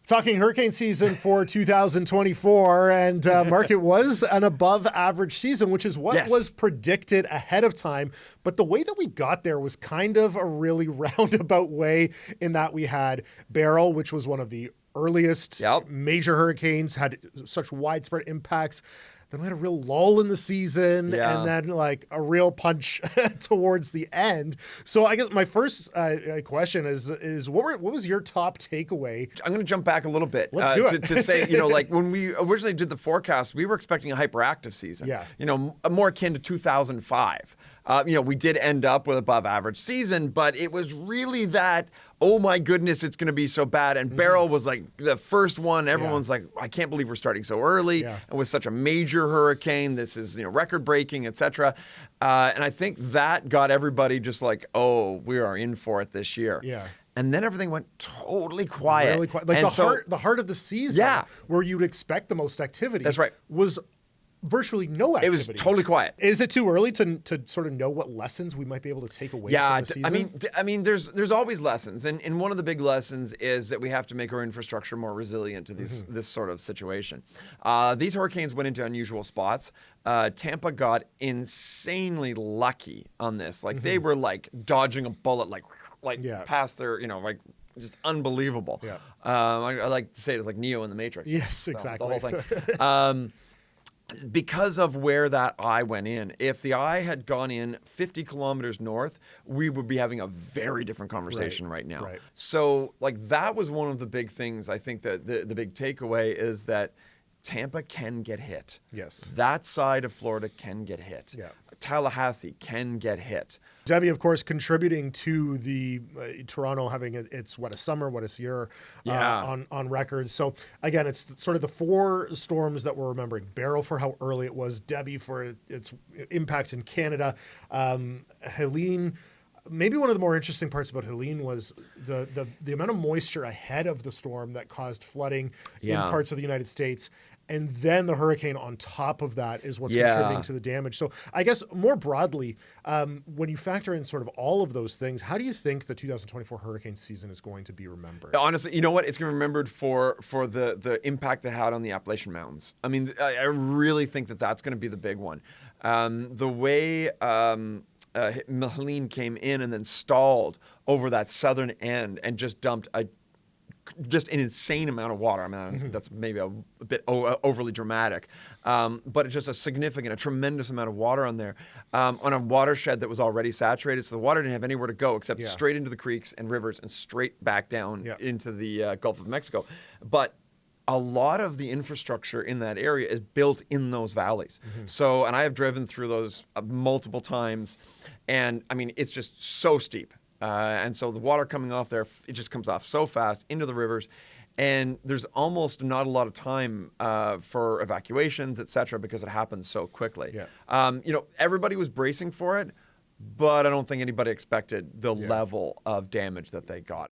Talking hurricane season for 2024, and Mark, it was an above average season, which is what was predicted ahead of time. But the way that we got there was kind of a really roundabout way, in that we had Beryl, which was one of the earliest major hurricanes, had such widespread impacts. Then we had a real lull in the season, and then like a real punch towards the end. So I guess my first question is what was your top takeaway? I'm going to jump back a little bit. Let's do it. To say, like when we originally did the forecast, we were expecting a hyperactive season. Yeah. More akin to 2005. We did end up with above average season, but it was really that, oh my goodness, it's going to be so bad. And Beryl was like the first one. Everyone's like, I can't believe we're starting so early. And with such a major hurricane, this is, record breaking, etc. And I think that got everybody just like, oh, we are in for it this year. Yeah. And then everything went totally quiet. Really quiet. Like the heart of the season, where you'd expect the most activity. That's right. Was virtually no activity. It was totally quiet. Is it too early to sort of know what lessons we might be able to take away from the season? I mean, there's always lessons, and one of the big lessons is that we have to make our infrastructure more resilient to this sort of situation. These hurricanes went into unusual spots. Tampa got insanely lucky on this. Like they were like dodging a bullet, like past their, like just unbelievable. Yeah. I like to say it's like Neo in the Matrix. Yes, exactly. The whole thing. Because of where that eye went in, if the eye had gone in 50 kilometers north, we would be having a very different conversation right now. Right. So that was one of the big things. I think that the big takeaway is that Tampa can get hit. Yes. That side of Florida can get hit. Yeah. Tallahassee can get hit. Debbie, of course, contributing to the Toronto having its wettest summer, wettest year on record. So again, it's sort of the four storms that we're remembering. Beryl for how early it was, Debbie for its impact in Canada, Helene. Maybe one of the more interesting parts about Helene was the amount of moisture ahead of the storm that caused flooding in parts of the United States. And then the hurricane on top of that is what's contributing to the damage. So I guess more broadly, when you factor in sort of all of those things, how do you think the 2024 hurricane season is going to be remembered? Honestly, you know what? It's going to be remembered for the impact it had on the Appalachian Mountains. I mean, I really think that that's going to be the big one. The way Helene came in and then stalled over that southern end and just dumped just an insane amount of water. I mean, that's maybe a bit overly dramatic, but it's just a tremendous amount of water on there, on a watershed that was already saturated. So the water didn't have anywhere to go except straight into the creeks and rivers and straight back down into the Gulf of Mexico. But a lot of the infrastructure in that area is built in those valleys. So, and I have driven through those multiple times, and I mean, it's just so steep. And so the water coming off there, it just comes off so fast into the rivers. And there's almost not a lot of time for evacuations, et cetera, because it happens so quickly. Everybody was bracing for it, but I don't think anybody expected the level of damage that they got.